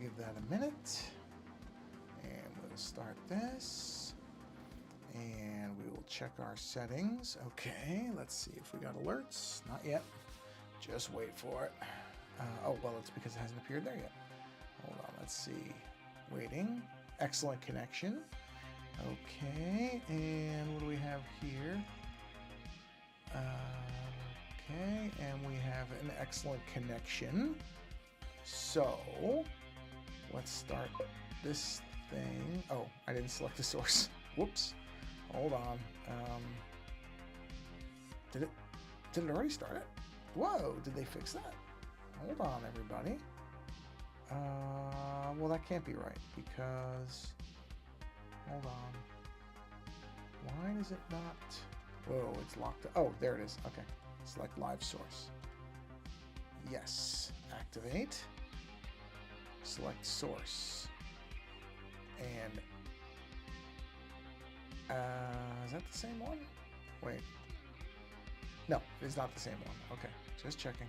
give that a minute. And we'll start this. And we will check our settings. Okay, let's see if we got alerts. Not yet. Just wait for it. Oh, well, it's because it hasn't appeared there yet. Hold on, let's see. Waiting. Excellent connection. Okay, and what do we have here? Okay, and we have an excellent connection. So, let's start this thing. Oh, I didn't select the source. Whoops. Hold on. Did it already start it? Whoa, did they fix that? Hold on, everybody. Well, that can't be right because, hold on. Why does it not? Whoa, it's locked. Oh, there it is. Okay. Select live source. Yes. Activate. Select source. And is that the same one? Wait. No, it's not the same one. Okay, just checking.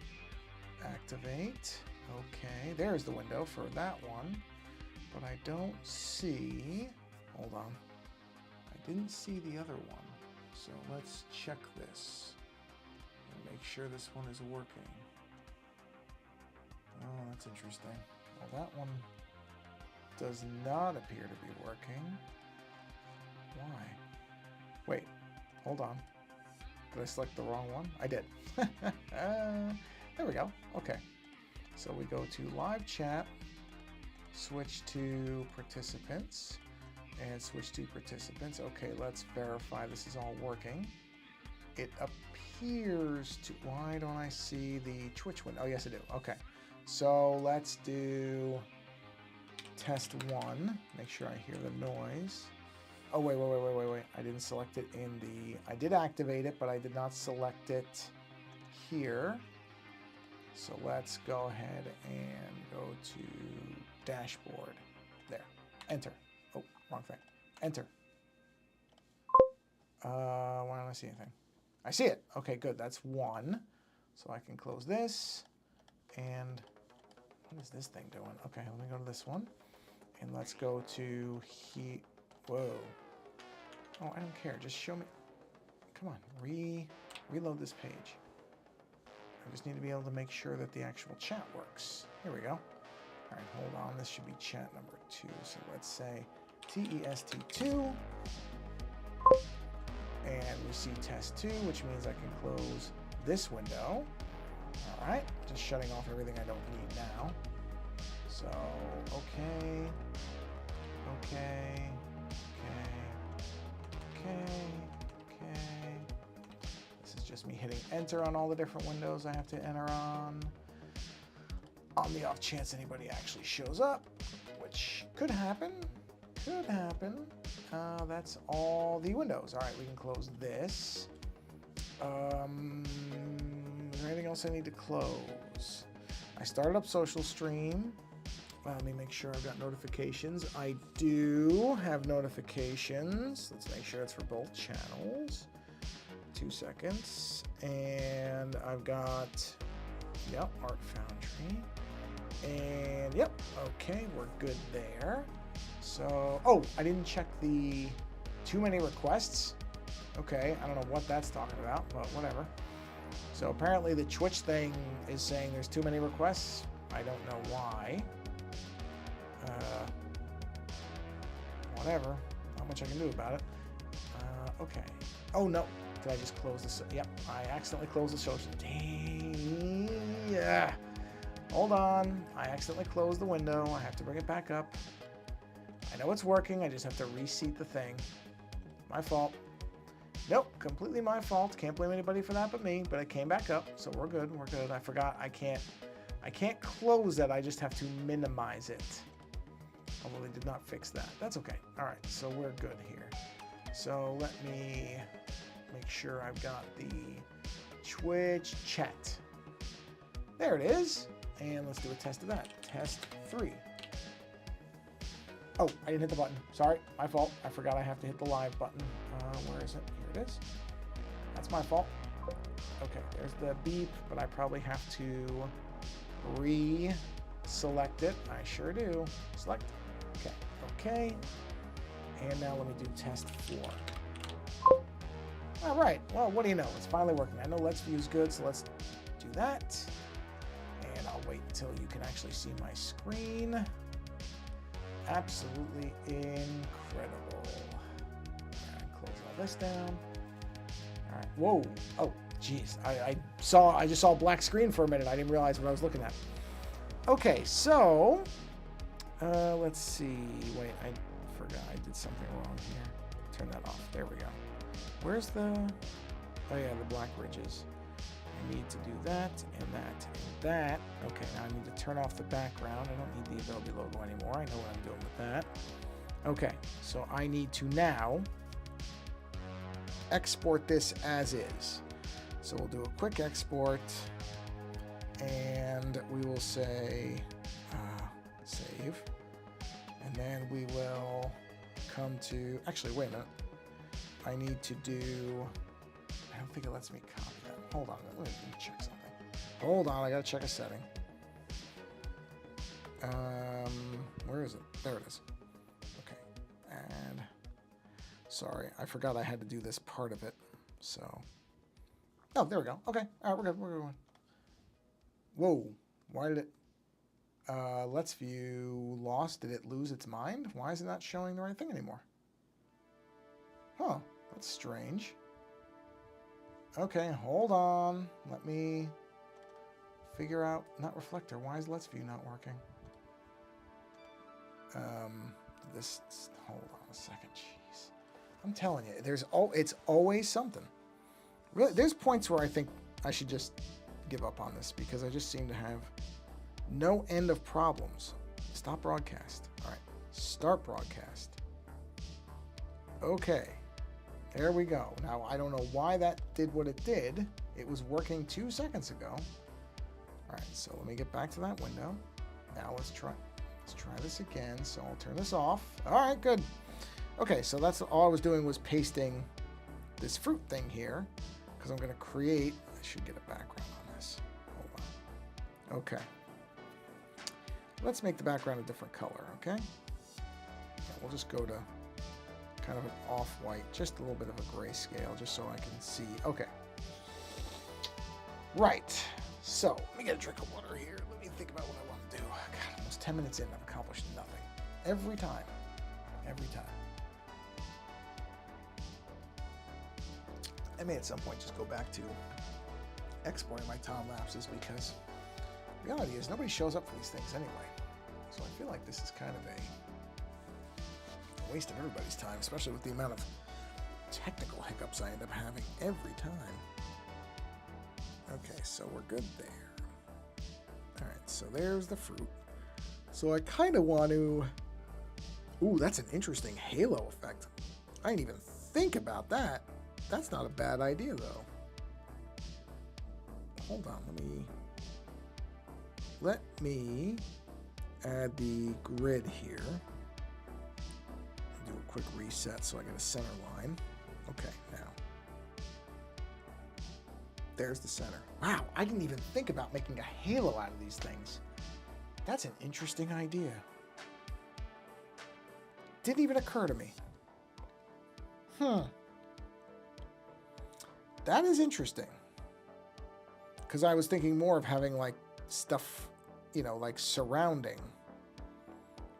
Activate. Okay, there's the window for that one. But I don't see... Hold on. I didn't see the other one. So let's check this. And make sure this one is working. Oh, that's interesting. Well, that one does not appear to be working. Why? Wait, hold on. Did I select the wrong one? I did. There we go. Okay. So we go to live chat, switch to participants, and switch to participants. Okay, let's verify this is all working. It appears to... Why don't I see the Twitch window? Oh, yes, I do. Okay. So let's do test 1. Make sure I hear the noise. Oh, wait. I didn't select it in the... I did activate it, but I did not select it here. So let's go ahead and go to dashboard. There. Enter. Oh, wrong thing. Enter. Why don't I see anything? I see it. Okay, good. That's 1. So I can close this. And what is this thing doing? Okay, let me go to this one. And let's go to Whoa. Oh, I don't care. Just show me. Come on. Reload this page. I just need to be able to make sure that the actual chat works. Here we go. All right, hold on. This should be chat number 2. So let's say TEST2. And we see test 2, which means I can close this window. All right, just shutting off everything I don't need now. So, okay. This is just me hitting enter on all the different windows I have to enter on the off chance anybody actually shows up, which could happen. That's all the windows. All right, we can close this. Is there anything else I need to close? I started up social stream. Let me make sure I've got notifications. I do have notifications. Let's make sure it's for both channels. 2 seconds. And I've got, yep, Art Foundry. And yep, okay, we're good there. So, oh, I didn't check the too many requests. Okay, I don't know what that's talking about, but whatever. So apparently the Twitch thing is saying there's too many requests. I don't know why. Whatever. Not much I can do about it. Okay. Oh no. Did I just close this? Yep. I accidentally closed the social. Dang. Yeah. Hold on. I accidentally closed the window. I have to bring it back up. I know it's working. I just have to reseat the thing. My fault. Nope. Completely my fault. Can't blame anybody for that but me. But it came back up. So we're good. We're good. I forgot. I can't close it. I just have to minimize it. Although they did not fix that. That's okay. All right, so we're good here. So let me make sure I've got the Twitch chat. There it is. And let's do a test of that. Test 3. Oh, I didn't hit the button. Sorry, my fault. I forgot I have to hit the live button. Where is it? Here it is. That's my fault. Okay, there's the beep, but I probably have to reset select it. I sure do. Select. Okay. Okay. And now let me do test 4. All right. Well, what do you know? It's finally working. I know Let's View is good, so let's do that. And I'll wait until you can actually see my screen. Absolutely incredible. All right, close all this down. All right. Whoa. Oh, geez. I just saw a black screen for a minute. I didn't realize what I was looking at. Okay, so let's see. Wait, I forgot. I did something wrong here. Turn that off. There we go. Where's the... Oh, yeah, the black ridges. I need to do that and that and that. Okay, now I need to turn off the background. I don't need the Adobe logo anymore. I know what I'm doing with that. Okay, so I need to now export this as is. So we'll do a quick export, and we will say save, and then we will come to... Actually, wait a minute. I need to do... I don't think it lets me copy that. Hold on, let me check something. Hold on, I gotta check a setting. Where is it? There it is. Okay, and sorry, I forgot I had to do this part of it. So, oh, there we go. Okay, all right, we're good. We're going. Whoa, why did it? Let's View lost. Did it lose its mind? Why is it not showing the right thing anymore? Huh, that's strange. Okay, hold on. Let me figure out... Not reflector. Why is Let's View not working? Hold on a second. Jeez. I'm telling you, it's always something. Really, there's points where I think I should just give up on this because I just seem to have no end of problems. Stop broadcast. All right. Start broadcast. Okay. There we go. Now, I don't know why that did what it did. It was working 2 seconds ago. All right, so let me get back to that window. Now let's try this again. So I'll turn this off. All right, good. Okay, so that's all I was doing was pasting this fruit thing here because I'm going to create... I should get a background on this. Hold on. Okay. Let's make the background a different color, okay? Yeah, we'll just go to kind of an off-white, just a little bit of a grayscale, just so I can see. Okay. Right. So, let me get a drink of water here. Let me think about what I want to do. God, almost 10 minutes in, I've accomplished nothing. Every time. Every time. I may at some point just go back to exporting my time lapses because the reality is nobody shows up for these things anyway. So I feel like this is kind of a waste of everybody's time, especially with the amount of technical hiccups I end up having every time. Okay, so we're good there. All right, so there's the fruit. So I kind of want to... Ooh, that's an interesting halo effect. I didn't even think about that. That's not a bad idea, though. Hold on, let me add the grid here. Do a quick reset so I get a center line. Okay, now. There's the center. Wow, I didn't even think about making a halo out of these things. That's an interesting idea. Didn't even occur to me. That is interesting. Because I was thinking more of having like stuff, you know, like surrounding.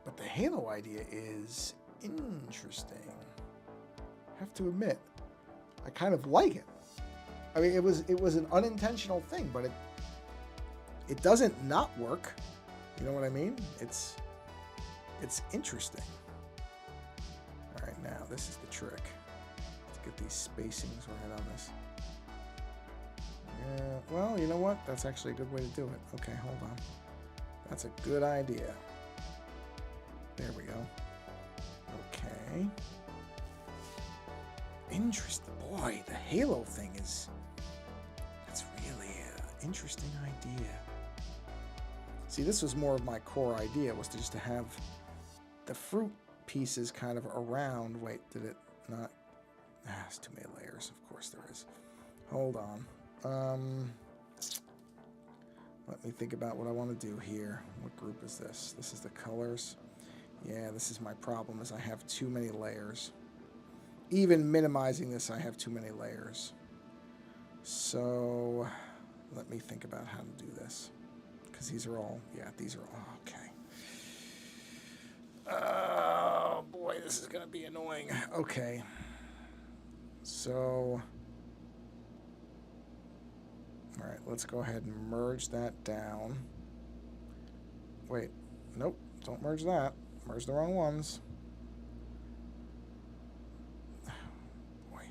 But the halo idea is interesting. I have to admit, I kind of like it. I mean, it was an unintentional thing, but it doesn't not work. You know what I mean? It's interesting. All right, now this is the trick. Let's get these spacings right on this. Yeah, well, you know what? That's actually a good way to do it. Okay, hold on. That's a good idea. There we go. Okay. Interesting. Boy, the halo thing is... That's really an interesting idea. See, this was more of my core idea, was to just to have the fruit pieces kind of around. Wait, did it not? There's too many layers. Of course there is. Hold on. Let me think about what I want to do here. What group is this? This is the colors. Yeah, this is my problem, is I have too many layers. Even minimizing this, I have too many layers. So let me think about how to do this. Because these are all, yeah, these are all, okay. Oh, boy, this is going to be annoying. Okay. So, all right, let's go ahead and merge that down. Wait, nope, don't merge that. Merge the wrong ones. Boy.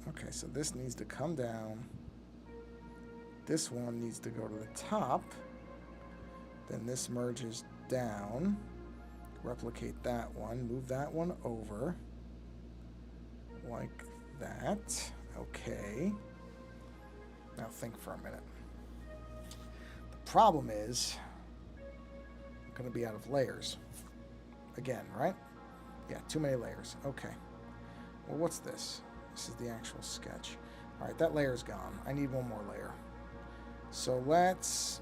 Okay, so this needs to come down. This one needs to go to the top. Then this merges down. Replicate that one. Move that one over. Like that. Okay. Now think for a minute. The problem is I'm going to be out of layers. Again, right? Yeah, too many layers. Okay. Well, what's this? This is the actual sketch. All right, that layer's gone. I need one more layer. So let's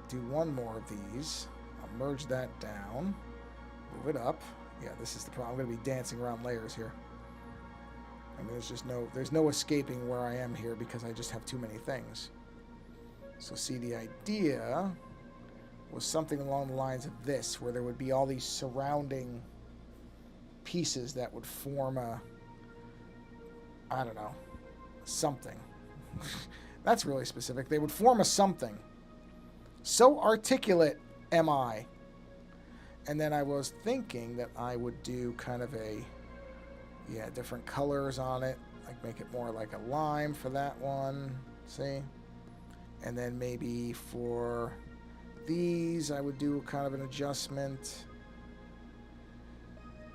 do one more of these. I'll merge that down. Move it up. Yeah, this is the problem. I'm going to be dancing around layers here. I mean, there's no escaping where I am here because I just have too many things. So see, the idea was something along the lines of this, where there would be all these surrounding pieces that would form a, I don't know, something. That's really specific. They would form a something. So articulate am I. And then I was thinking that I would do kind of a, yeah, different colors on it. Like make it more like a lime for that one. See? And then maybe for these, I would do kind of an adjustment.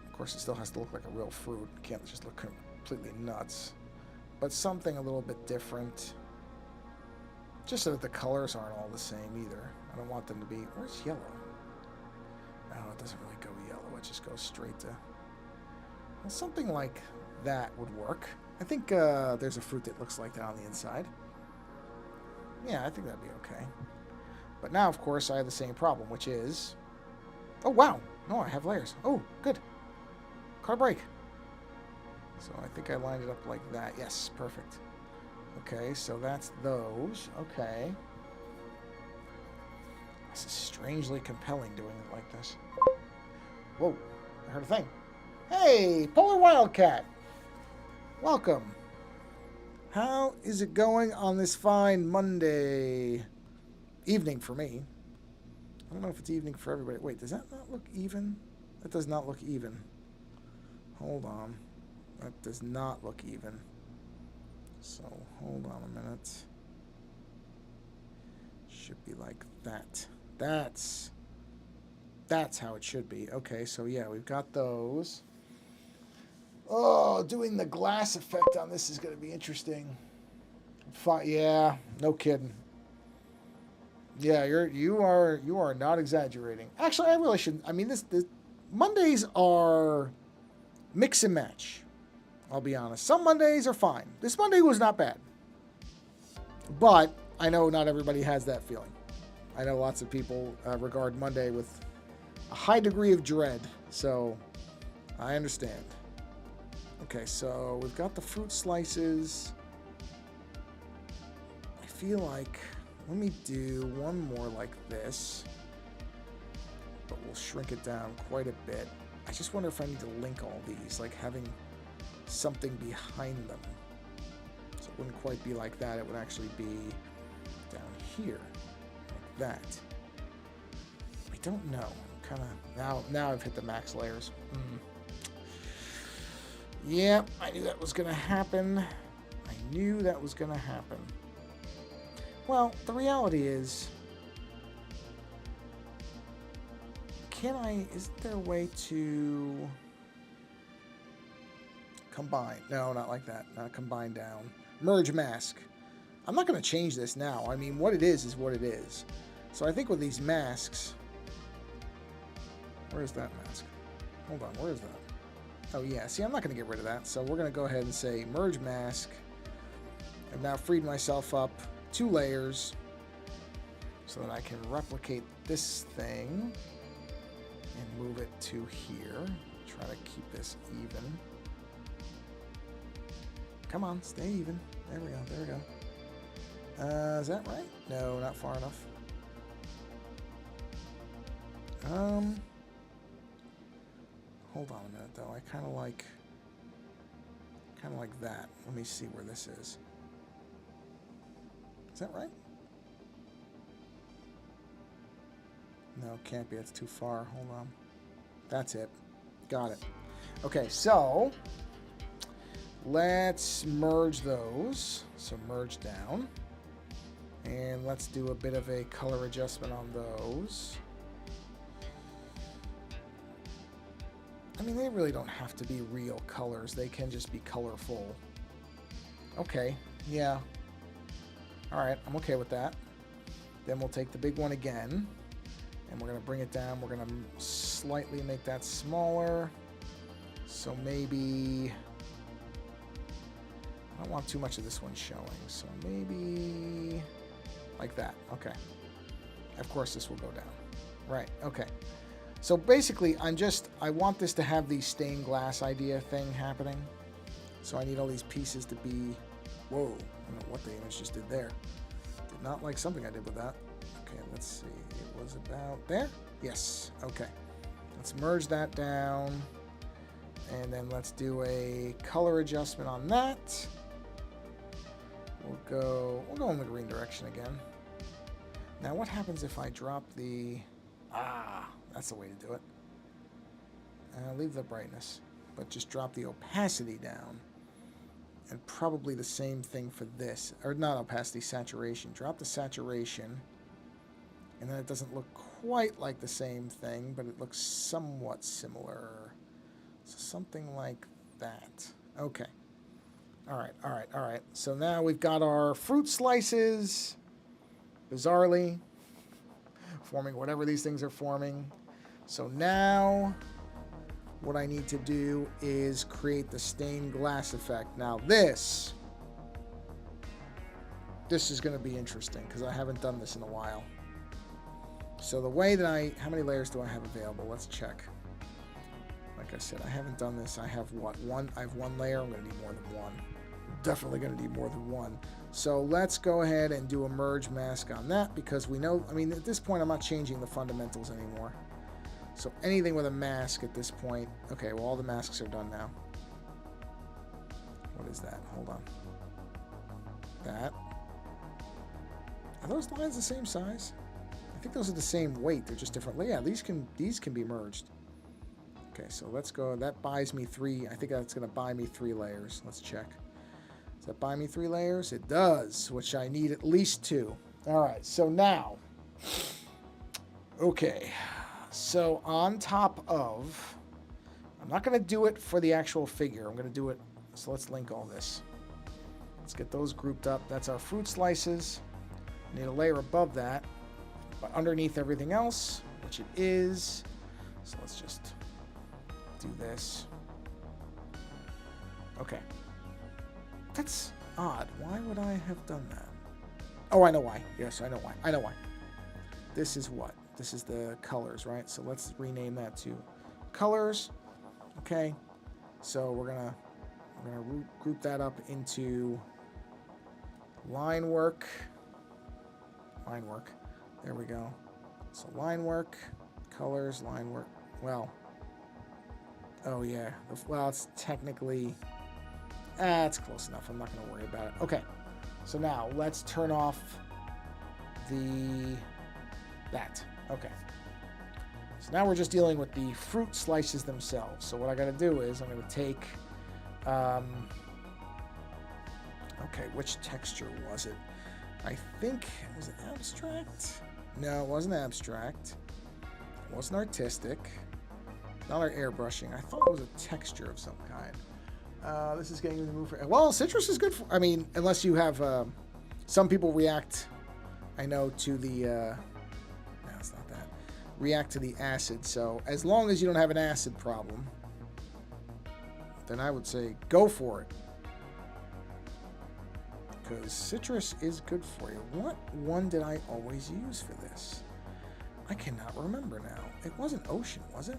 Of course, it still has to look like a real fruit. It can't just look completely nuts. But something a little bit different. Just so that the colors aren't all the same either. I don't want them to be... Where's yellow? No, it doesn't really go yellow. It just goes straight to... Well, something like that would work. I think there's a fruit that looks like that on the inside. Yeah, I think that'd be okay. But now, of course, I have the same problem, which is... Oh, wow! No, I have layers. Oh, good. Card break. So I think I lined it up like that. Yes, perfect. Okay, so that's those. Okay. This is strangely compelling doing it like this. Whoa, I heard a thing. Hey, Polar Wildcat. Welcome. How is it going on this fine Monday evening for me? I don't know if it's evening for everybody. Wait, does that not look even? That does not look even. Hold on. That does not look even. So, hold on a minute. Should be like that. That's how it should be. Okay, so yeah, we've got those. Oh, doing the glass effect on this is going to be interesting. Yeah, no kidding. Yeah, you are not exaggerating. Actually, I really shouldn't. I mean, this Mondays are mix and match. I'll be honest. Some Mondays are fine. This Monday was not bad. But I know not everybody has that feeling. I know lots of people regard Monday with a high degree of dread. So I understand. Okay, so we've got the fruit slices. I feel like, let me do one more like this. But we'll shrink it down quite a bit. I just wonder if I need to link all these, like having something behind them. So it wouldn't quite be like that. It would actually be down here, like that. I don't know. Kind of now I've hit the max layers. Yeah, I knew that was gonna happen. I knew that was gonna happen. Well, the reality is, isn't there a way to combine? No, not like that. Not combine down. Merge mask. I'm not going to change this now. I mean, what it is what it is. So I think with these masks... Where's that mask? Hold on, where is that? Oh, yeah. See, I'm not going to get rid of that. So we're going to go ahead and say merge mask. I've now freed myself up 2 layers so that I can replicate this thing and move it to here. Try to keep this even. Come on, stay even. There we go, there we go. Is that right? No, not far enough. Hold on a minute though. I kind of like that. Let me see where this is. Is that right? No, can't be. It's too far. Hold on. That's it. Got it. Okay, so let's merge those. So merge down. And let's do a bit of a color adjustment on those. I mean, they really don't have to be real colors. They can just be colorful. Okay, yeah. All right, I'm okay with that. Then we'll take the big one again, and we're going to bring it down. We're going to slightly make that smaller. So maybe... I don't want too much of this one showing. So maybe like that. Okay. Of course, this will go down. Right, okay. So basically, I want this to have the stained glass idea thing happening. So I need all these pieces to be, whoa, I don't know what the image just did there. Did not like something I did with that. Okay, let's see, it was about there? Yes, okay. Let's merge that down. And then let's do a color adjustment on that. We'll go in the green direction again. Now what happens if I drop the, that's the way to do it. Leave the brightness, but just drop the opacity down. And probably the same thing for this. Or not opacity, saturation. Drop the saturation. And then it doesn't look quite like the same thing, but it looks somewhat similar. So something like that. Okay. Alright. So now we've got our fruit slices, bizarrely, forming whatever these things are forming. So now what I need to do is create the stained glass effect. Now this is going to be interesting because I haven't done this in a while. So the way that how many layers do I have available? Let's check. Like I said, I haven't done this. I have what? One? I have 1 layer. I'm going to need more than 1. Definitely going to need more than 1. So let's go ahead and do a merge mask on that because we know, I mean, at this point, I'm not changing the fundamentals anymore. So anything with a mask at this point, okay, well, all the masks are done now. What is that? Hold on. That. Are those lines the same size? I think those are the same weight. They're just different. Yeah, these can be merged. Okay, so let's go. That buys me 3. I think that's going to buy me 3 layers. Let's check. Does that buy me 3 layers? It does, which I need at least 2. All right, so now, okay, so on top of, I'm not going to do it for the actual figure. I'm going to do it, so let's link all this. Let's get those grouped up. That's our fruit slices. Need a layer above that, but underneath everything else, which it is. So let's just do this. Okay. That's odd. Why would I have done that? Oh, I know why. Yes, I know why. I know why. This is what? This is the colors, right? So let's rename that to colors. Okay. So we're gonna group that up into line work. Line work. There we go. So line work, colors, line work. Well, oh yeah. Well, it's technically, it's close enough. I'm not going to worry about it. Okay. So now let's turn off that. Okay. So now we're just dealing with the fruit slices themselves. So what I got to do is I'm going to take, okay, which texture was it? I think, was it abstract? No, it wasn't abstract. It wasn't artistic. Not our airbrushing. I thought it was a texture of some kind. This is getting removed. Well, citrus is good for, I mean, unless you have, some people react, I know, to the, no, it's not that. React to the acid. So as long as you don't have an acid problem, then I would say go for it. because citrus is good for you. What one did I always use for this? I cannot remember now. It wasn't ocean, was it?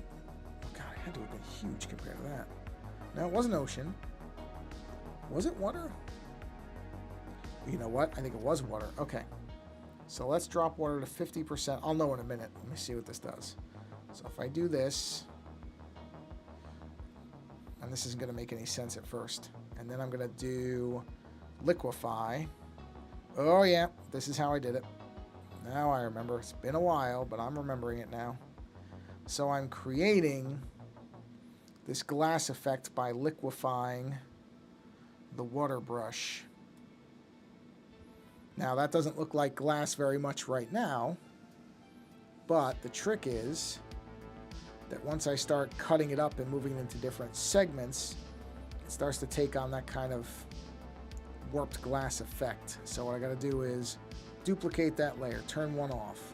Oh god, it had to have been huge compared to that. No, it wasn't ocean. Was it water? You know what? I think it was water. Okay. So let's drop water to 50%. I'll know in a minute. Let me see what this does. So if I do this, and this isn't going to make any sense at first, and then I'm going to do liquefy. Oh yeah, this is how I did it. Now I remember. It's been a while, but I'm remembering it now. So I'm creating this glass effect by liquefying the water brush. Now that doesn't look like glass very much right now, but the trick is that once I start cutting it up and moving it into different segments, it starts to take on that kind of warped glass effect. So what I gotta do is duplicate that layer, turn one off,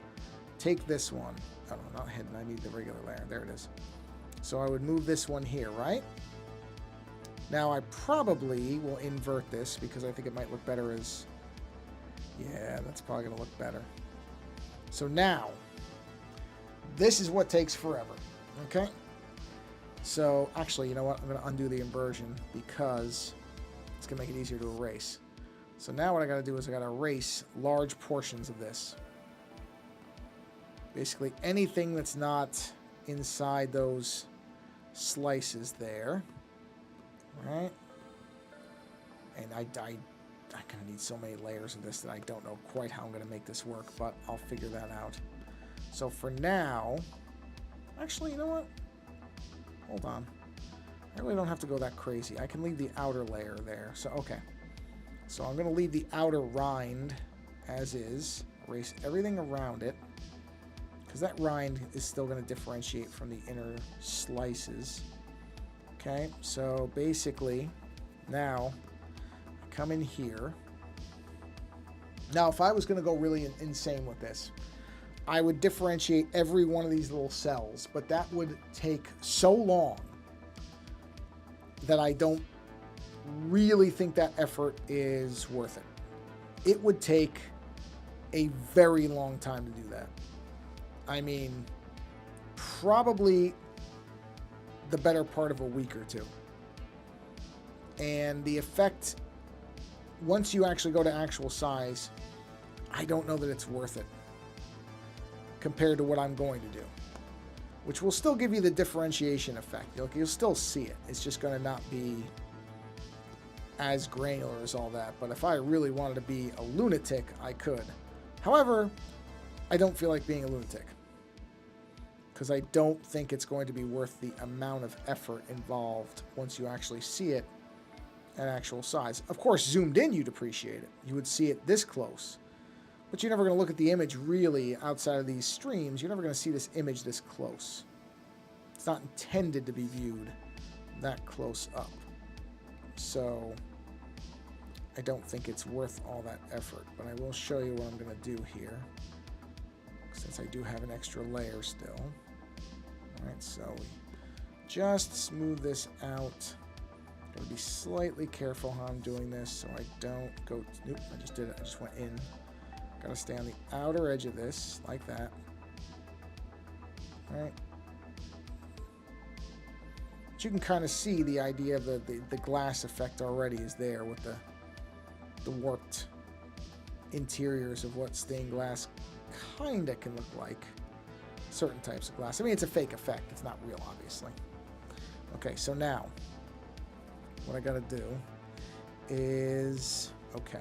take this one, oh no, not hidden, I need the regular layer, there it is. So I would move this one here, right? Now I probably will invert this because I think it might look better as, yeah, that's probably gonna look better. So now, this is what takes forever, okay? So actually, you know what? I'm gonna undo the inversion because it's gonna make it easier to erase. So now what I gotta do is I gotta erase large portions of this. Basically anything that's not inside those slices there, right? And I'm gonna need so many layers of this that I don't know quite how I'm gonna make this work, but I'll figure that out. So for now, actually, you know what? Hold on. I really don't have to go that crazy. I can leave the outer layer there. So, okay. So I'm gonna leave the outer rind as is, erase everything around it, because that rind is still gonna differentiate from the inner slices. Okay, so basically, now come in here. Now, if I was going to go really insane with this, I would differentiate every one of these little cells, but that would take so long that I don't really think that effort is worth it. It would take a very long time to do that. I mean, probably the better part of a week or two. And the effect, once you actually go to actual size, I don't know that it's worth it compared to what I'm going to do, which will still give you the differentiation effect. You'll still see it. It's just going to not be as granular as all that. But if I really wanted to be a lunatic, I could. However, I don't feel like being a lunatic because I don't think it's going to be worth the amount of effort involved once you actually see it at actual size. Of course, zoomed in, you'd appreciate it. You would see it this close. But you're never going to look at the image really outside of these streams. You're never going to see this image this close. It's not intended to be viewed that close up. So I don't think it's worth all that effort. But I will show you what I'm going to do here, since I do have an extra layer still. All right, so we just smooth this out. Gotta be slightly careful how I'm doing this so I don't go, nope, I just did it, I just went in. Gotta stay on the outer edge of this, like that. All right. But you can kind of see the idea of the glass effect already is there with the warped interiors of what stained glass kind of can look like. Certain types of glass. I mean, it's a fake effect. It's not real, obviously. Okay, so now what I gotta do is, okay.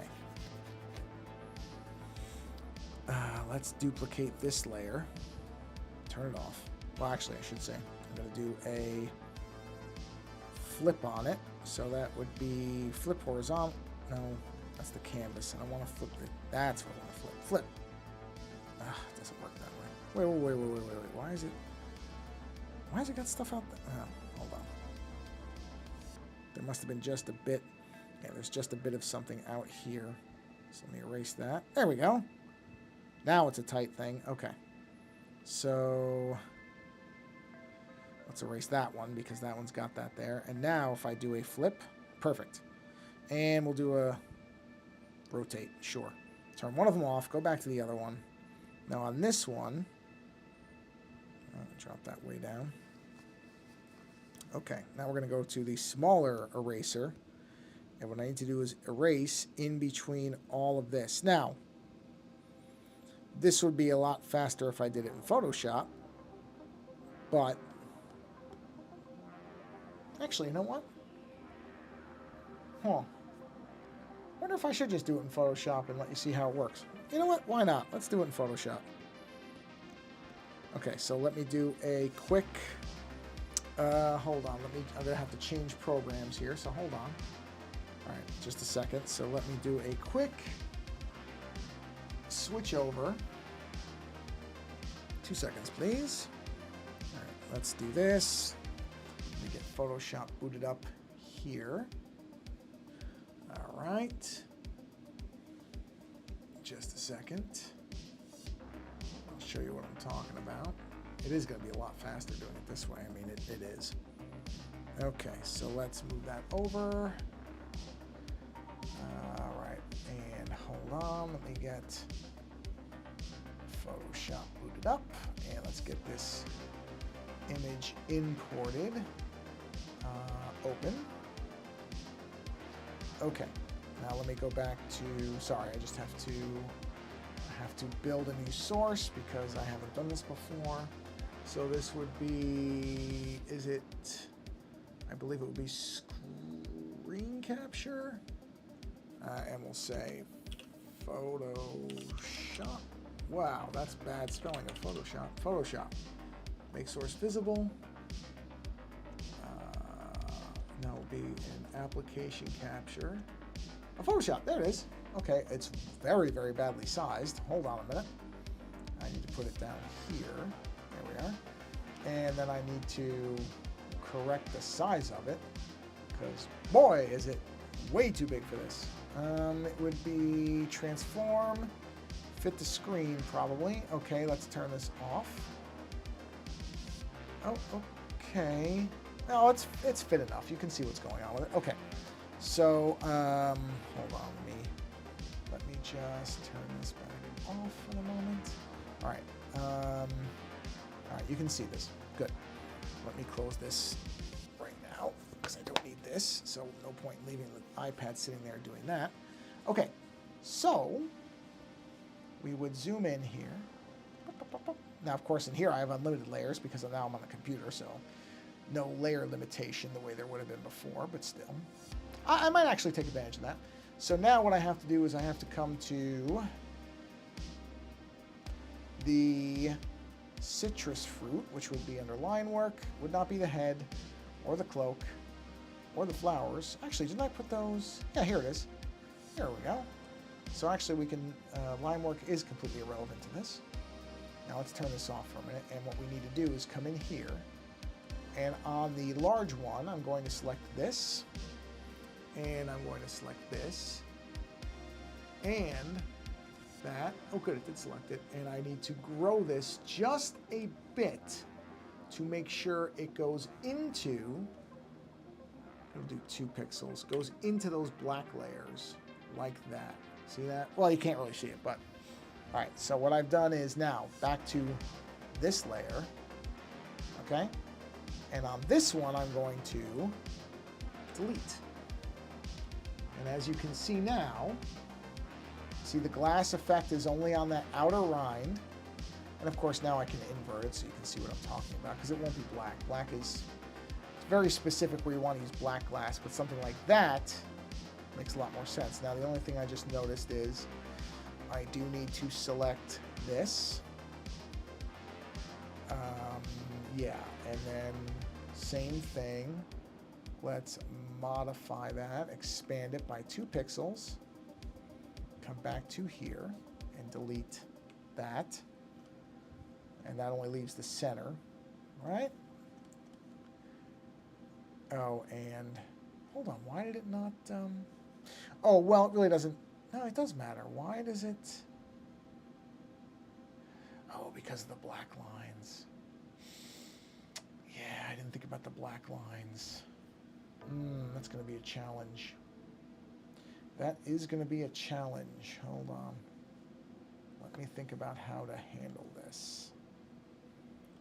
Let's duplicate this layer. Turn it off. Well, actually, I should say, I'm gonna do a flip on it. So that would be flip horizontal. No, that's the canvas. And I want to flip it. That's what I want to flip. Flip. It doesn't work that way. Wait. Why is it got stuff out there? Oh, hold on. There must have been just a bit. Yeah, there's just a bit of something out here. So let me erase that. There we go. Now it's a tight thing. Okay. So let's erase that one because that one's got that there. And now if I do a flip, perfect. And we'll do a rotate, sure. Turn one of them off, go back to the other one. Now on this one, drop that way down. Okay, now we're going to go to the smaller eraser. And what I need to do is erase in between all of this. Now, this would be a lot faster if I did it in Photoshop. But, actually, you know what? Huh. Wonder if I should just do it in Photoshop and let you see how it works. You know what? Why not? Let's do it in Photoshop. Okay, so let me do a quick... hold on. I'm going to have to change programs here, so hold on. All right, just a second. So let me do a quick switch over. 2 seconds, please. All right, let's do this. Let me get Photoshop booted up here. All right. Just a second. I'll show you what I'm talking about. It is going to be a lot faster doing it this way. I mean, it is. Okay, so let's move that over. All right, and hold on. Let me get Photoshop booted up, and let's get this image imported. Open. Okay, now let me go back to. Sorry, I just have to build a new source because I haven't done this before. So this would be. Is it? I believe it would be screen capture. And we'll say Photoshop. Wow, that's bad spelling of Photoshop. Photoshop. Make source visible. Now it'll be an application capture. A Photoshop, there it is. Okay, it's very, very badly sized. Hold on a minute. I need to put it down here. There we are. And then I need to correct the size of it. Because, boy, is it way too big for this. It would be transform, fit the screen probably. Okay, let's turn this off. Oh, okay. No, it's fit enough. You can see what's going on with it. Okay. So, hold on. Let me just turn this back off for the moment. All right. All right. You can see this. Good. Let me close this right now because I don't need this. So no point in leaving the iPad sitting there doing that. Okay. So we would zoom in here. Now, of course, in here I have unlimited layers because now I'm on a computer, so no layer limitation the way there would have been before, but still. I might actually take advantage of that. So now what I have to do is I have to come to the citrus fruit, which would be under line work, would not be the head, or the cloak, or the flowers. Actually, didn't I put those? Yeah, here it is. There we go. So actually we can, line work is completely irrelevant to this. Now let's turn this off for a minute, and what we need to do is come in here, and on the large one, I'm going to select this, and I'm going to select this, and that. Oh good, it did select it, and I need to grow this just a bit to make sure it goes into, I'll do 2 pixels, goes into those black layers, like that. See that? Well, you can't really see it, but all right, so what I've done is now back to this layer, okay? And on this one, I'm going to delete. And as you can see now, see the glass effect is only on that outer rind. And of course, now I can invert it so you can see what I'm talking about, because it won't be black. Black is very specific where you want to use black glass, but something like that makes a lot more sense. Now, the only thing I just noticed is I do need to select this. Yeah, and then same thing. Let's modify that, expand it by 2 pixels. Come back to here and delete that. And that only leaves the center, right? Oh, and hold on, why did it not, oh, well, it really doesn't, no, it does matter. Why does it, oh, because of the black lines. Yeah, I didn't think about the black lines. That's going to be a challenge. That is going to be a challenge. Hold on. Let me think about how to handle this.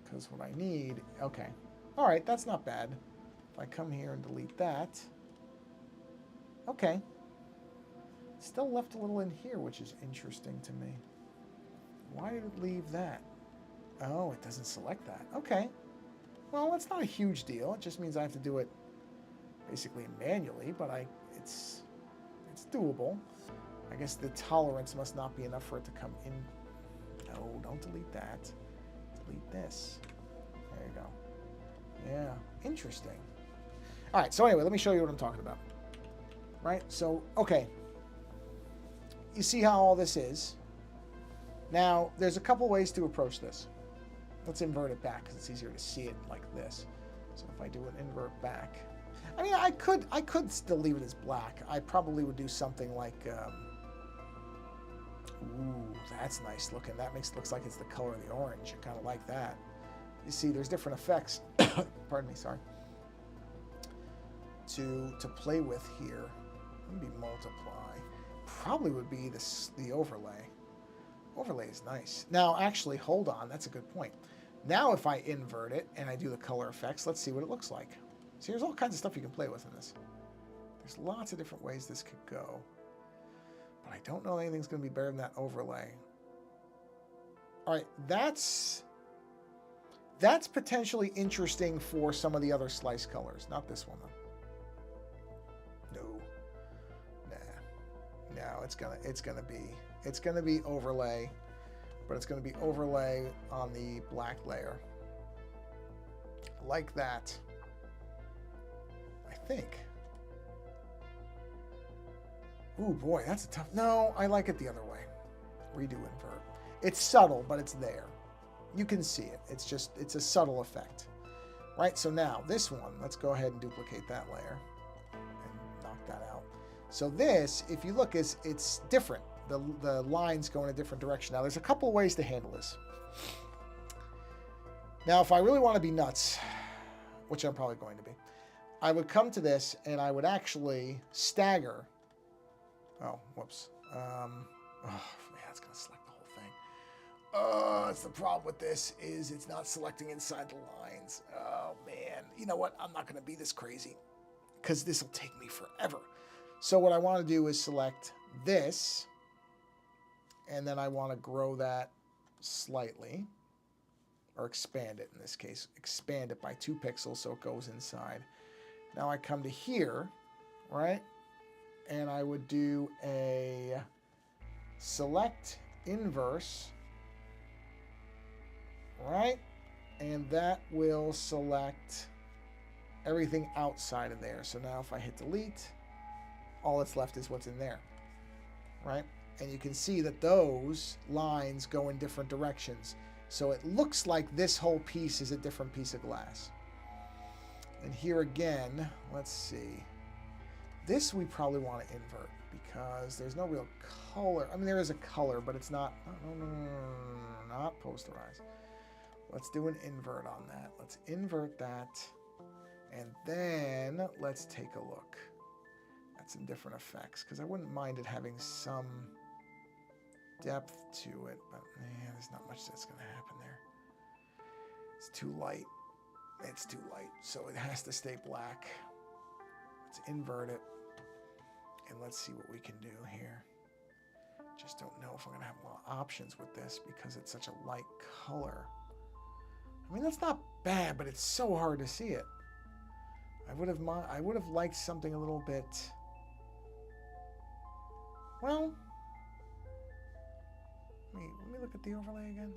Because what I need... Okay. All right, that's not bad. If I come here and delete that... Okay. Still left a little in here, which is interesting to me. Why did it leave that? Oh, it doesn't select that. Okay. Well, that's not a huge deal. It just means I have to do it basically manually, but it's doable. I guess the tolerance must not be enough for it to come in. No, don't delete that. Delete this. There you go. Yeah, interesting. All right, so anyway, let me show you what I'm talking about. Right, so, okay. You see how all this is. Now, there's a couple ways to approach this. Let's invert it back because it's easier to see it like this. So if I do an invert back, I mean, I could still leave it as black. I probably would do something like, ooh, that's nice looking. That looks like it's the color of the orange. I kind of like that. You see, there's different effects. Pardon me, sorry. To play with here. Maybe multiply. Probably would be the overlay. Overlay is nice. Now, actually, hold on. That's a good point. Now, if I invert it and I do the color effects, let's see what it looks like. So here's all kinds of stuff you can play with in this. There's lots of different ways this could go. But I don't know if anything's going to be better than that overlay. All right, that's potentially interesting for some of the other slice colors. Not this one, though. No, it's gonna be overlay, but it's gonna be overlay on the black layer, like that. I think. Ooh boy, that's a tough. No, I like it the other way. Redo invert. It's subtle, but it's there. You can see it. It's a subtle effect, right? So now this one, let's go ahead and duplicate that layer and knock that out. So this, if you look, it's different. The lines go in a different direction. Now, there's a couple of ways to handle this. Now, if I really want to be nuts, which I'm probably going to be, I would come to this and I would actually stagger. Oh, whoops. Oh, man, it's going to select the whole thing. Oh, that's the problem with this, is it's not selecting inside the lines. Oh, man. You know what? I'm not going to be this crazy because this will take me forever. So what I want to do is select this, and then I want to grow that slightly, or expand it in this case. Expand it by 2 pixels so it goes inside. Now I come to here, right? And I would do a select inverse, right? And that will select everything outside of there. So now if I hit delete, all that's left is what's in there, right? And you can see that those lines go in different directions. So it looks like this whole piece is a different piece of glass. And here again, let's see. This we probably want to invert because there's no real color. I mean, there is a color, but it's not, no, not posterize. Let's do an invert on that. Let's invert that. And then let's take a look at some different effects, because I wouldn't mind it having some depth to it, but man, there's not much that's going to happen there. It's too light. It's too light, so it has to stay black. Let's invert it, and let's see what we can do here. Just don't know if I'm going to have a lot of options with this because it's such a light color. I mean, that's not bad, but it's so hard to see it. I would have liked something a little bit. Well, let me look at the overlay again.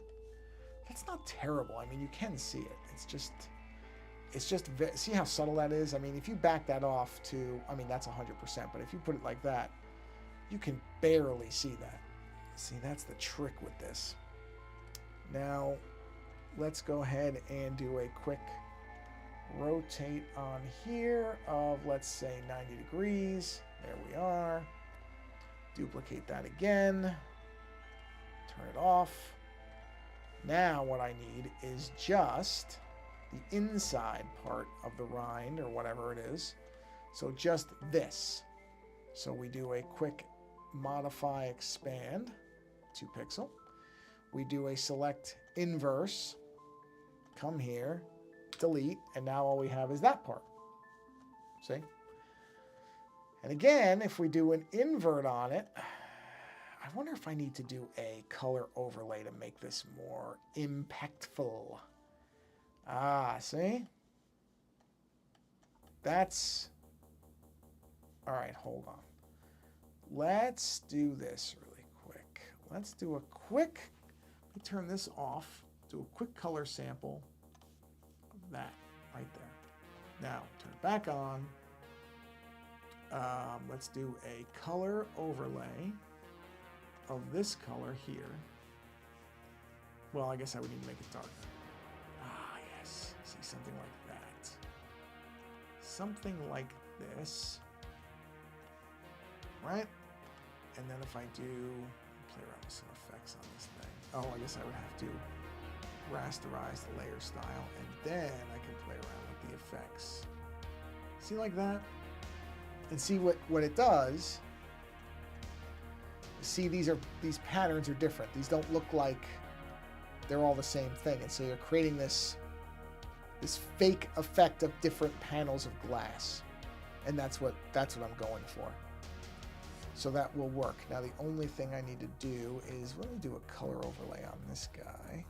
That's not terrible. I mean, you can see it. It's just see how subtle that is? I mean, if you back that off to, I mean, that's 100%, but if you put it like that, you can barely see that. See, that's the trick with this. Now, let's go ahead and do a quick rotate on here of, let's say, 90 degrees. There we are. Duplicate that again. Turn it off. Now what I need is just the inside part of the rind or whatever it is. So just this. So we do a quick modify expand, 2 pixel. We do a select inverse, come here, delete, and now all we have is that part. See? And again, if we do an invert on it, I wonder if I need to do a color overlay to make this more impactful. Ah, see? That's... All right, hold on. Let's do this really quick. Let's do a quick... Let me turn this off. Do a quick color sample of that right there. Now, turn it back on. Let's do a color overlay of this color here. Well, I guess I would need to make it darker. Ah, yes. See, something like that. Something like this. Right? And then if I do play around with some effects on this thing. Oh, I guess I would have to rasterize the layer style, and then I can play around with the effects. See, like that? And see what it does. See, these patterns are different. These don't look like they're all the same thing. And so you're creating this fake effect of different panels of glass. And that's what I'm going for. So that will work. Now the only thing I need to do is let me do a color overlay on this guy.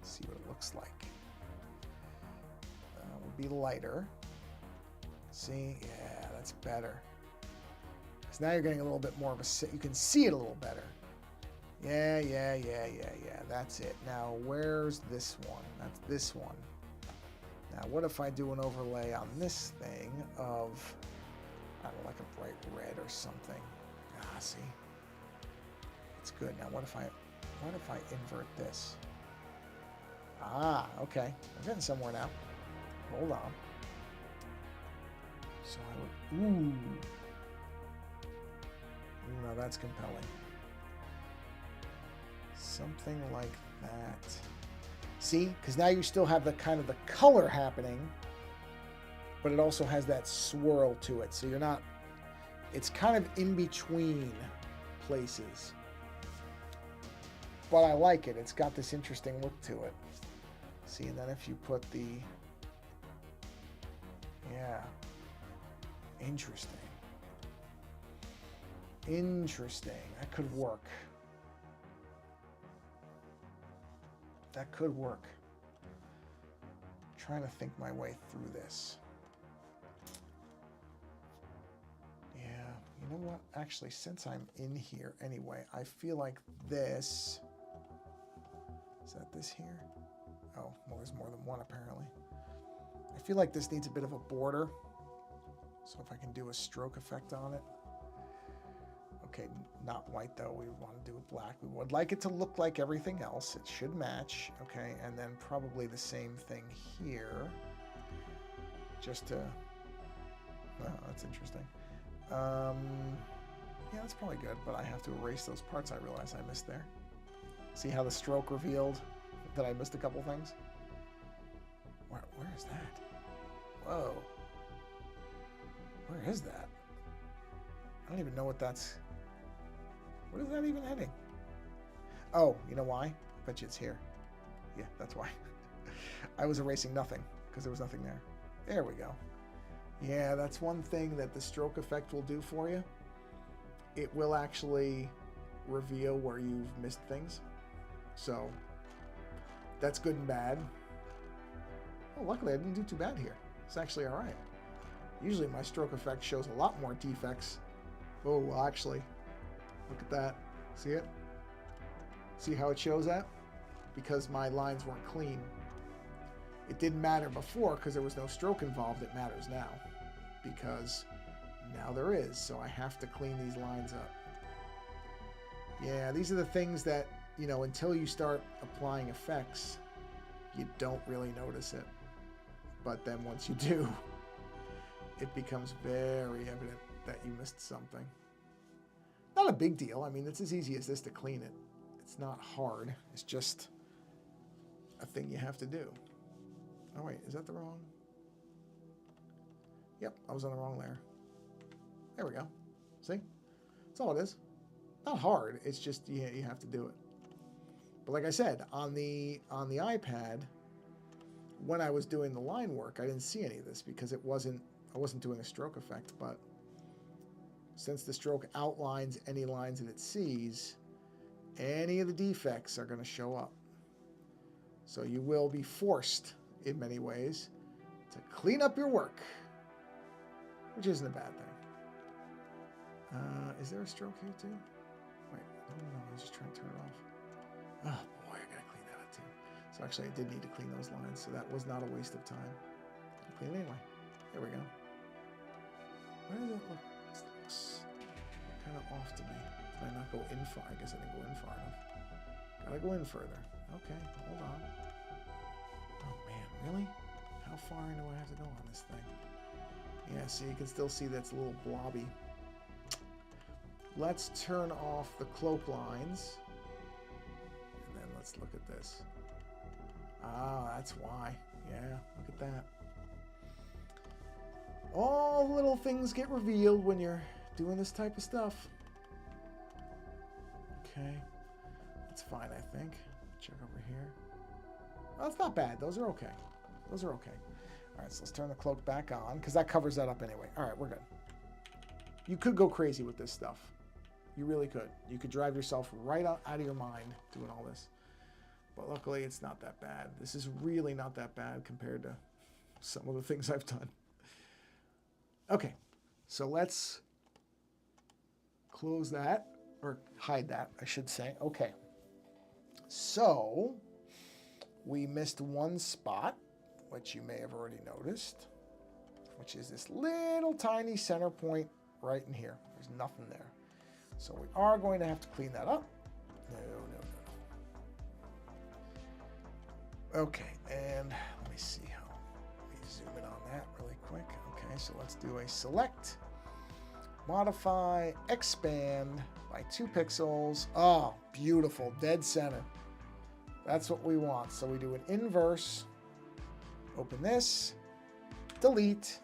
See what it looks like. Will be lighter. See, yeah, that's better. Because now you're getting a little bit more of a, you can see it a little better. Yeah, that's it. Now, where's this one? That's this one. Now, what if I do an overlay on this thing of, I don't know, like a bright red or something? Ah, see? It's good. Now, what if I invert this? Ah, okay. I'm getting somewhere now. Hold on. So I would, ooh, now that's compelling. Something like that. See, because now you still have the kind of the color happening, but it also has that swirl to it. So you're not, it's kind of in between places. But I like it. It's got this interesting look to it. See, and then if you put the, yeah, interesting. Interesting. That could work. That could work. I'm trying to think my way through this. Yeah, you know what? Actually, since I'm in here anyway, I feel like this... Is that this here? Oh, well, there's more than one apparently. I feel like this needs a bit of a border. So if I can do a stroke effect on it. Okay, not white though. We want to do it black. We would like it to look like everything else. It should match. Okay, and then probably the same thing here. Just to... Oh, that's interesting. Yeah, that's probably good, but I have to erase those parts I realize I missed there. See how the stroke revealed that I missed a couple things? Where is that? Whoa. Where is that? I don't even know what that's... What is that even heading? Oh, you know why? I bet you it's here. Yeah, that's why. I was erasing nothing because there was nothing there. There we go. Yeah, that's one thing that the stroke effect will do for you. It will actually reveal where you've missed things. So that's good and bad. Oh, luckily I didn't do too bad here. It's actually all right. Usually my stroke effect shows a lot more defects. Oh, well, actually, look at that. See it? See how it shows that? Because my lines weren't clean. It didn't matter before because there was no stroke involved. It matters now because now there is. So I have to clean these lines up. Yeah, these are the things that, you know, until you start applying effects, you don't really notice it. But then once you do, it becomes very evident that you missed something. Not a big deal. I mean, it's as easy as this to clean it. It's not hard. It's just a thing you have to do. Oh, wait, is that the wrong? Yep, I was on the wrong layer. There we go. See? That's all it is. Not hard. It's just you have to do it. But like I said, on the iPad, when I was doing the line work, I didn't see any of this because I wasn't doing a stroke effect. But since the stroke outlines any lines that it sees, any of the defects are going to show up. So you will be forced, in many ways, to clean up your work, which isn't a bad thing. Is there a stroke here too? Wait, no, I was just trying to turn it off. Oh boy, I gotta clean that up too. So actually I did need to clean those lines, so that was not a waste of time. I'll clean it anyway. There we go. Why does it look? It looks kind of off to me. Did I not go in far? I guess I didn't go in far enough. Gotta go in further. Okay, hold on. Oh man, really? How far in do I have to go on this thing? Yeah, see, you can still see that's a little blobby. Let's turn off the cloak lines. And then let's look at this. Ah, that's why. Yeah, look at that. All the little things get revealed when you're doing this type of stuff. Okay. That's fine, I think. Check over here. Oh, that's not bad. Those are okay. Those are okay. All right, so let's turn the cloak back on, because that covers that up anyway. All right, we're good. You could go crazy with this stuff. You really could. You could drive yourself right out of your mind doing all this. But luckily, it's not that bad. This is really not that bad compared to some of the things I've done. Okay, so let's close that, or hide that, I should say. Okay, so we missed one spot, which you may have already noticed, which is this little tiny center point right in here. There's nothing there. So we are going to have to clean that up. No. Okay, and let me see how, let me zoom in on that really quick. Okay, so let's do a select, modify, expand by 2 pixels. Oh, beautiful, dead center. That's what we want. So we do an inverse, open this, delete,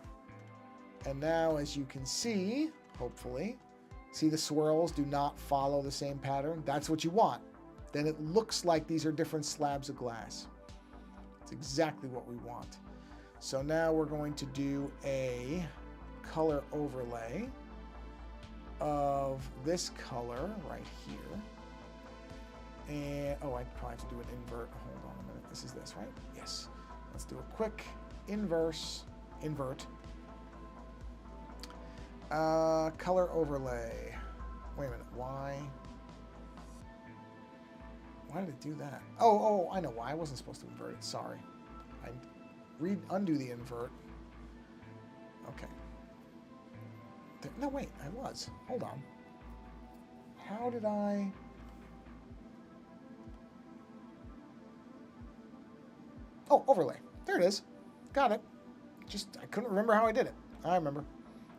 and now as you can see, hopefully, see the swirls do not follow the same pattern? That's what you want. Then it looks like these are different slabs of glass. It's exactly what we want. So now we're going to do a color overlay of this color right here. And, oh, I probably have to do an invert. Hold on a minute. This is this, right? Yes. Let's do a quick invert. Color overlay. Wait a minute. Why did it do that? Oh, I know why. I wasn't supposed to invert it. Sorry. I undo the invert. Okay. No, wait. I was. Hold on. How did I... Oh, overlay. There it is. Got it. I couldn't remember how I did it. I remember.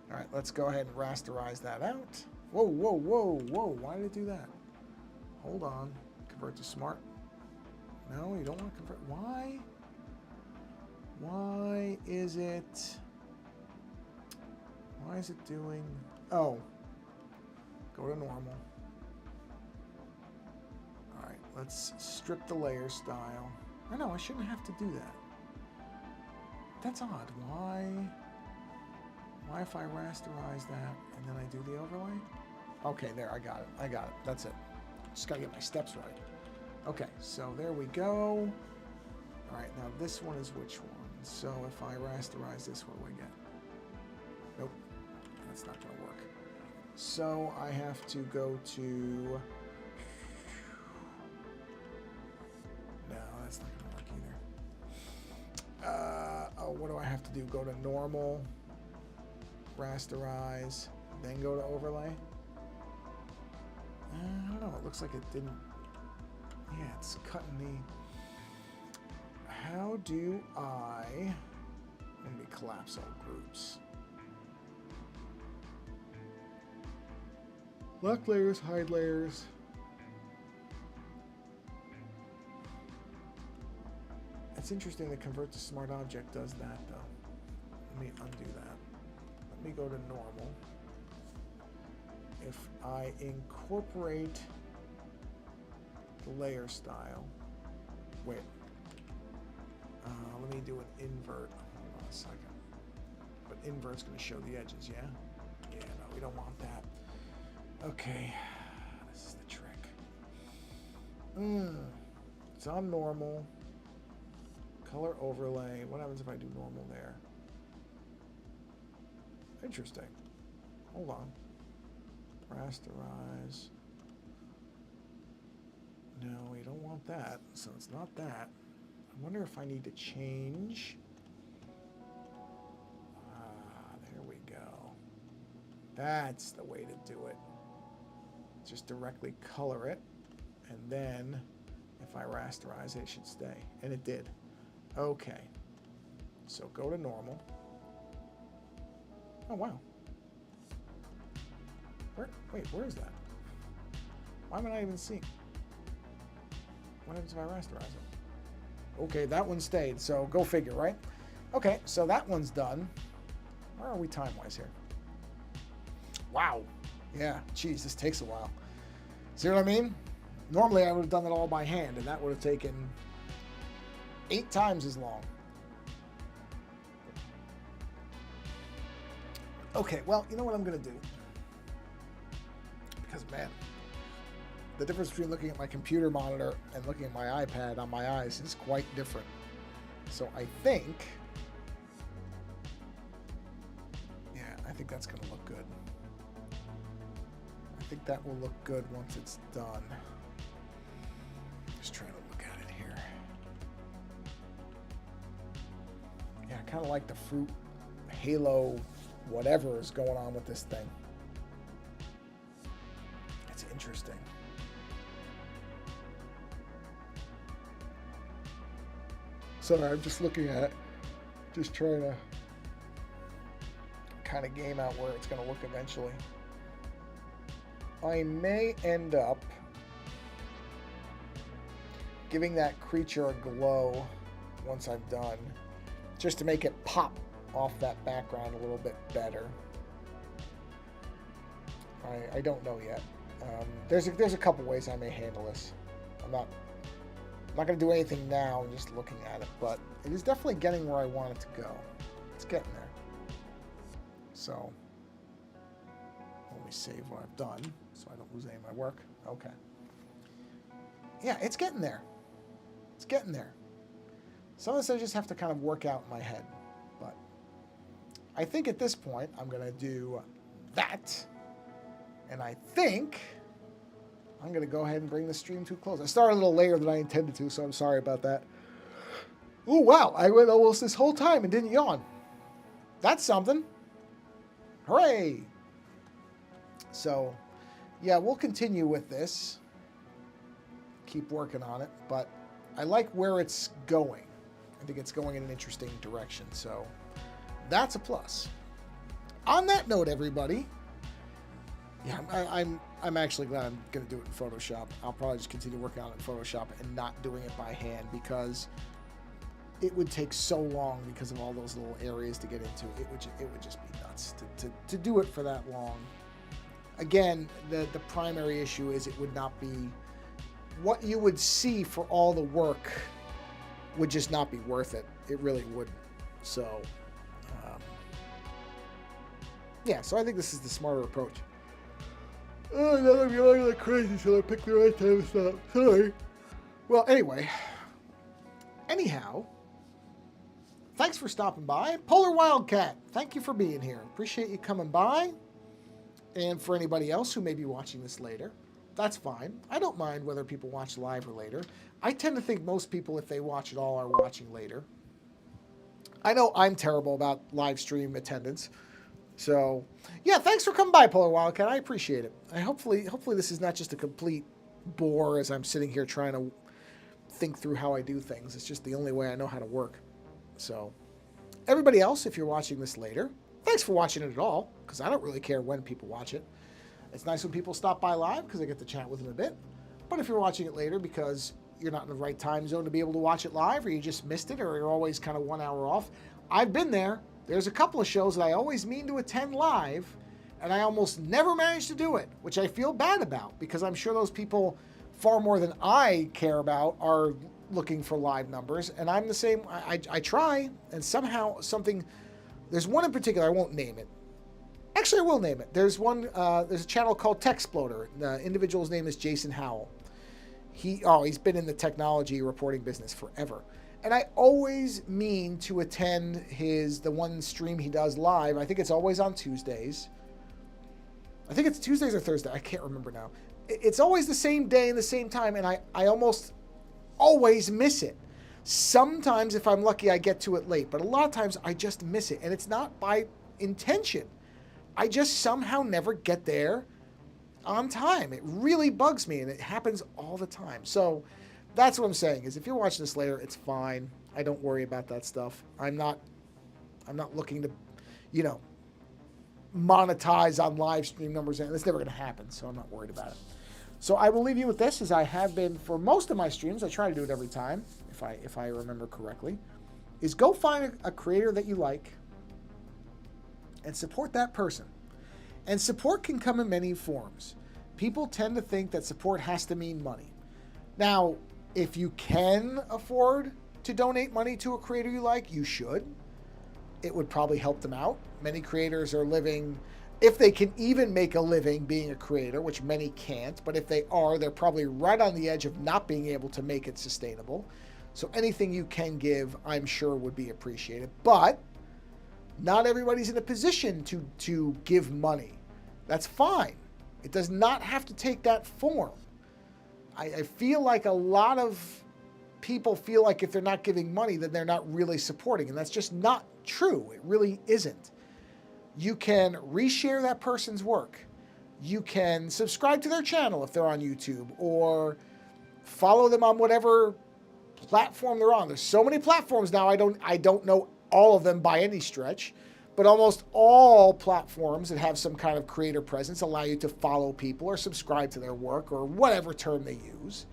All right, let's go ahead and rasterize that out. Whoa. Why did it do that? Hold on. Convert to smart. No, you don't want to convert. Why? Why is it doing... Oh. Go to normal. All right, let's strip the layer style. I know, I shouldn't have to do that. That's odd. Why if I rasterize that and then I do the overlay? Okay, there, I got it. That's it. Just gotta get my steps right. Okay, so there we go. All right, now this one is which one? So if I rasterize this, what do I get? Nope, that's not gonna work. So I have to go to... No, that's not gonna work either. Oh, what do I have to do? Go to normal, rasterize, then go to overlay? I don't know, it looks like it didn't... Yeah, it's cutting the... How do I... Let me collapse all groups. Lock layers, hide layers. It's interesting that convert to smart object does that though. Let me undo that. Let me go to normal. if I incorporate the layer style. Wait. Let me do an invert. Hold on a second. But invert's going to show the edges, yeah? Yeah, no, we don't want that. Okay. This is the trick. It's on normal. Color overlay. What happens if I do normal there? Interesting. Hold on. Rasterize. No, we don't want that. So it's not that. I wonder if I need to change. There we go. That's the way to do it. Just directly color it. And then if I rasterize it, it should stay. And it did. Okay. So go to normal. Oh, wow. Wait, where is that? Why am I not even seeing? What happens if I rasterize it? Okay, that one stayed, so go figure, right? Okay, so that one's done. Where are we time-wise here? Wow. Yeah, geez, this takes a while. See what I mean? Normally I would have done it all by hand, and that would have taken 8 times as long. Okay, well, you know what I'm going to do? Because, man, the difference between looking at my computer monitor and looking at my iPad on my eyes is quite different. So I think, yeah, I think that's going to look good. I think that will look good once it's done. Just trying to look at it here. Yeah, I kind of like the fruit halo, whatever is going on with this thing. It's interesting. Sorry, I'm just looking at it. Just trying to kind of game out where it's going to look eventually. I may end up giving that creature a glow once I'm done, just to make it pop off that background a little bit better. I don't know yet. There's a couple ways I may handle this. I'm not going to do anything now, I'm just looking at it, but it is definitely getting where I want it to go. It's getting there. So, let me save what I've done so I don't lose any of my work. Okay. Yeah, it's getting there. It's getting there. Some of this I just have to kind of work out in my head, but I think at this point I'm going to do that, and I think I'm going to go ahead and bring the stream to a close. I started a little later than I intended to, so I'm sorry about that. Oh, wow. I went almost this whole time and didn't yawn. That's something. Hooray. So, yeah, we'll continue with this. Keep working on it, but I like where it's going. I think it's going in an interesting direction, so that's a plus. On that note, everybody, yeah, I'm actually glad I'm going to do it in Photoshop. I'll probably just continue working on it in Photoshop and not doing it by hand, because it would take so long because of all those little areas to get into. It would just be nuts to do it for that long. Again, the primary issue is it would not be what you would see for all the work would just not be worth it. It really wouldn't. So, yeah, so I think this is the smarter approach. Oh, now I'm going like crazy, so I picked the right time to stop. Sorry. Well, anyway. Anyhow, thanks for stopping by. Polar Wildcat, thank you for being here. Appreciate you coming by. And for anybody else who may be watching this later, that's fine. I don't mind whether people watch live or later. I tend to think most people, if they watch it all, are watching later. I know I'm terrible about live stream attendance. So, yeah, thanks for coming by, Polar Wildcat. I appreciate it. Hopefully this is not just a complete bore as I'm sitting here trying to think through how I do things. It's just the only way I know how to work. So, everybody else, if you're watching this later, thanks for watching it at all, because I don't really care when people watch it. It's nice when people stop by live, because I get to chat with them a bit. But if you're watching it later because you're not in the right time zone to be able to watch it live, or you just missed it, or you're always kind of 1 hour off, I've been there. There's a couple of shows that I always mean to attend live, and I almost never manage to do it, which I feel bad about because I'm sure those people far more than I care about are looking for live numbers, and I'm the same. I try, and somehow something, there's one in particular, I won't name it. Actually, I will name it. There's a channel called Techsploder. The individual's name is Jason Howell. He's been in the technology reporting business forever. And I always mean to attend the one stream he does live. I think it's always on Tuesdays. I think it's Tuesdays or Thursday. I can't remember now. It's always the same day and the same time, and I almost always miss it. Sometimes, if I'm lucky, I get to it late, but a lot of times I just miss it, and it's not by intention. I just somehow never get there on time. It really bugs me, and it happens all the time. So that's what I'm saying, is if you're watching this later, it's fine. I don't worry about that stuff. I'm not looking to, monetize on live stream numbers, and it's never going to happen, so I'm not worried about it. So I will leave you with this, as I have been for most of my streams. I try to do it every time, if I remember correctly, is go find a creator that you like and support that person. And support can come in many forms. People tend to think that support has to mean money. Now, if you can afford to donate money to a creator you like, you should. It would probably help them out. Many creators are living, if they can even make a living being a creator, which many can't, but if they are, they're probably right on the edge of not being able to make it sustainable. So anything you can give, I'm sure, would be appreciated. But not everybody's in a position to give money. That's fine. It does not have to take that form. I feel like a lot of people feel like if they're not giving money, then they're not really supporting. And that's just not true. It really isn't. You can reshare that person's work. You can subscribe to their channel if they're on YouTube, or follow them on whatever platform they're on. There's so many platforms now, I don't know all of them by any stretch, but almost all platforms that have some kind of creator presence allow you to follow people or subscribe to their work or whatever term they use.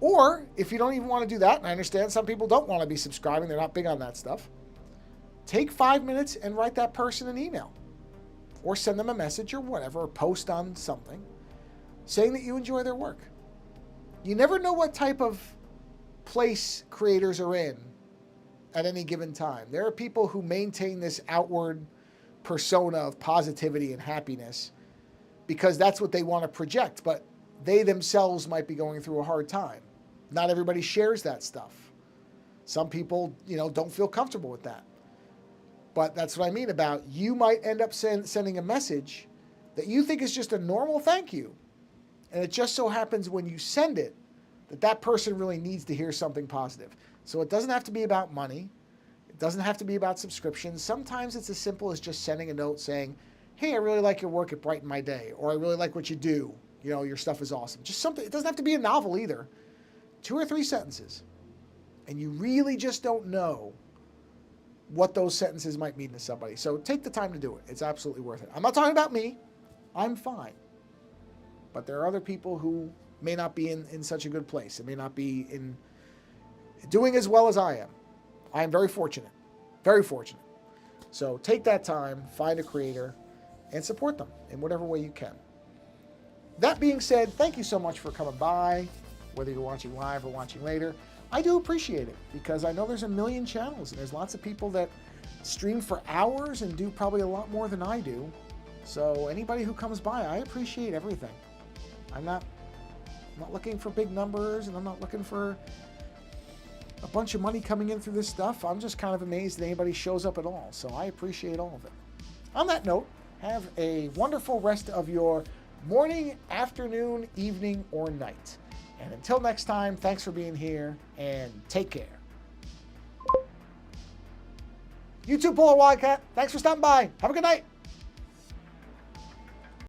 Or if you don't even want to do that, and I understand some people don't want to be subscribing, they're not big on that stuff, take 5 minutes and write that person an email or send them a message or whatever, or post on something saying that you enjoy their work. You never know what type of place creators are in at any given time. There are people who maintain this outward persona of positivity and happiness because that's what they want to project, but they themselves might be going through a hard time. Not everybody shares that stuff. Some people, don't feel comfortable with that. But that's what I mean about, you might end up sending a message that you think is just a normal thank you. And it just so happens when you send it that person really needs to hear something positive. So it doesn't have to be about money. It doesn't have to be about subscriptions. Sometimes it's as simple as just sending a note saying, hey, I really like your work, it brightened my day. Or I really like what you do. Your stuff is awesome. Just something. It doesn't have to be a novel either. 2 or 3 sentences. And you really just don't know what those sentences might mean to somebody. So take the time to do it. It's absolutely worth it. I'm not talking about me. I'm fine. But there are other people who may not be in such a good place. It may not be in doing as well as I am. I am very fortunate. Very fortunate. So take that time, find a creator, and support them in whatever way you can. That being said, thank you so much for coming by, whether you're watching live or watching later. I do appreciate it because I know there's a million channels and there's lots of people that stream for hours and do probably a lot more than I do. So anybody who comes by, I appreciate everything. I'm not looking for big numbers, and I'm not looking for a bunch of money coming in through this stuff. I'm just kind of amazed that anybody shows up at all. So I appreciate all of it. On that note, have a wonderful rest of your morning, afternoon, evening, or night. And until next time, thanks for being here, and take care. YouTube Polar Wildcat, thanks for stopping by. Have a good night.